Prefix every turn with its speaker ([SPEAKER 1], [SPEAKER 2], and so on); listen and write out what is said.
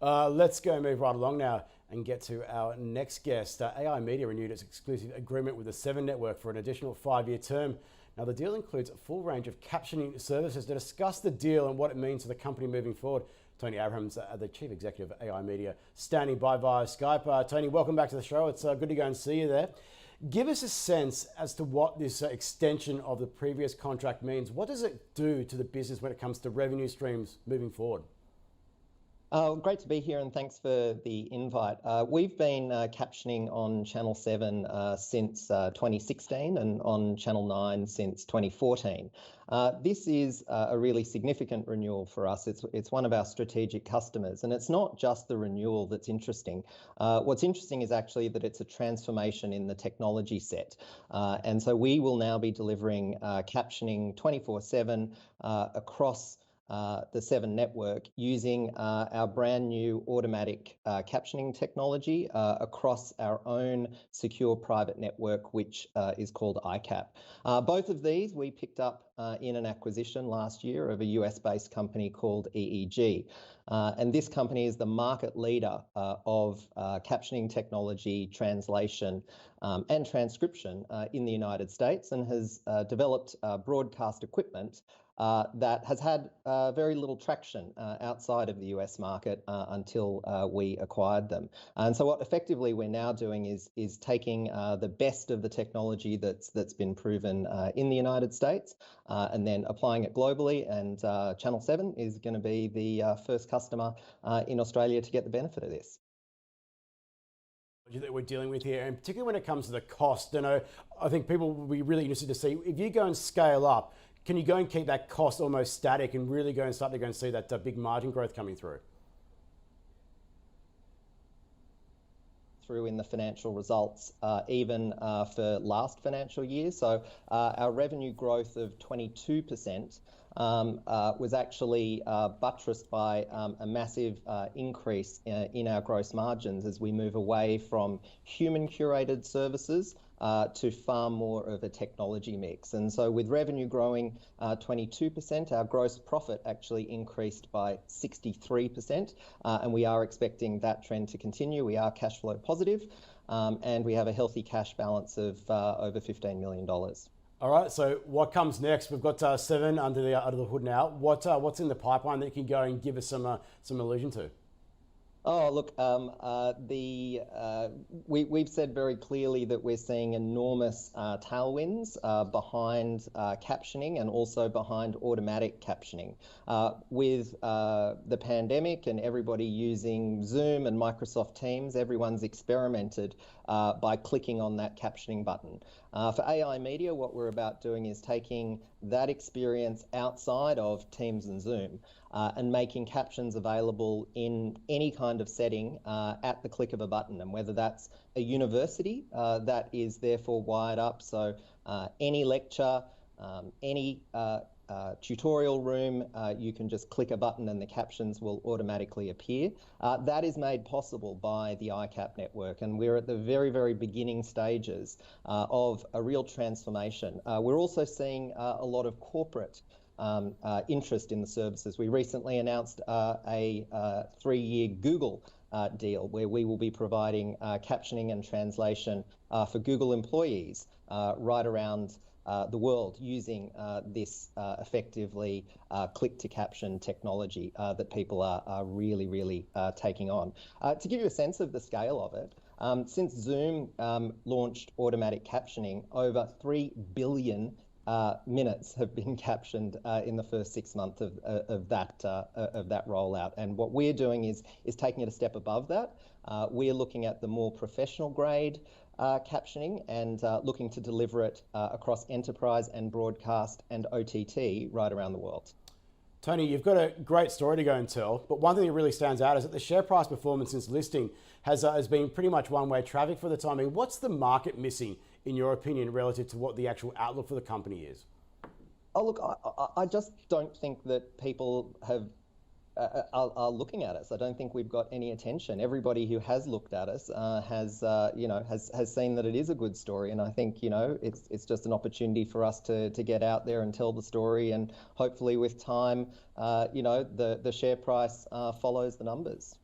[SPEAKER 1] Let's go move right along now and get to our next guest. AI Media renewed its exclusive agreement with the Seven Network for an additional 5-year term. Now, the deal includes a full range of captioning services. To discuss the deal and what it means for the company moving forward, Tony Abrahams, the Chief Executive of AI Media, standing by via Skype. Tony, welcome back to the show. It's good to go and see you there. Give us a sense as to what this extension of the previous contract means. What does it do to the business when it comes to revenue streams moving forward?
[SPEAKER 2] Great to be here, and thanks for the invite. We've been captioning on Channel 7 since 2016 and on Channel 9 since 2014. This is a really significant renewal for us. It's one of our strategic customers, and it's not just the renewal that's interesting. What's interesting is actually that it's a transformation in the technology set. And so we will now be delivering captioning 24/7 across the Seven network using our brand new automatic captioning technology across our own secure private network, which is called ICAP. Both of these we picked up in an acquisition last year of a US-based company called EEG. And this company is the market leader of captioning technology, translation and transcription in the United States, and has developed broadcast equipment that has had very little traction outside of the US market until we acquired them. And so what effectively we're now doing is taking the best of the technology that's been proven in the United States and then applying it globally. And Channel 7 is going to be the first customer in Australia to get the benefit of this
[SPEAKER 1] that we're dealing with here, and particularly when it comes to the cost. I think people will be really interested to see if you go and scale up. Can you go and keep that cost almost static and really go and start to go and see that big margin growth coming through?
[SPEAKER 2] Through in the financial results, even for last financial year. So our revenue growth of 22% was actually buttressed by a massive increase in our gross margins as we move away from human curated services to far more of a technology mix. And so with revenue growing 22%, our gross profit actually increased by 63%. And we are expecting that trend to continue. We are cash flow positive, and we have a healthy cash balance of over $15 million.
[SPEAKER 1] All right, so what comes next? We've got Seven under the hood now. What's in the pipeline that you can go and give us some allusion to?
[SPEAKER 2] Oh, look, we've said very clearly that we're seeing enormous tailwinds behind captioning and also behind automatic captioning. With the pandemic and everybody using Zoom and Microsoft Teams, everyone's experimented by clicking on that captioning button. For AI Media, what we're about doing is taking that experience outside of Teams and Zoom and making captions available in any kind of setting at the click of a button. And whether that's a university that is therefore wired up, so any lecture, any tutorial room, you can just click a button and the captions will automatically appear. That is made possible by the ICAP network, and we're at the very, very beginning stages of a real transformation. We're also seeing a lot of corporate interest in the services. We recently announced a 3-year Google deal where we will be providing captioning and translation for Google employees right around the world using this effectively click-to-caption technology that people are really, really taking on. To give you a sense of the scale of it, since Zoom launched automatic captioning, over 3 billion minutes have been captioned in the first 6 months of that rollout. And what we're doing is taking it a step above that. We're looking at the more professional grade captioning and looking to deliver it across enterprise and broadcast and OTT right around the world.
[SPEAKER 1] Tony, you've got a great story to go and tell, but one thing that really stands out is that the share price performance since listing has been pretty much one-way traffic for the time being. What's the market missing, in your opinion, relative to what the actual outlook for the company is?
[SPEAKER 2] Oh, look, I just don't think that people are looking at us. I don't think we've got any attention. Everybody who has looked at us has seen that it is a good story, and I think it's just an opportunity for us to get out there and tell the story, and hopefully with time, the share price follows the numbers.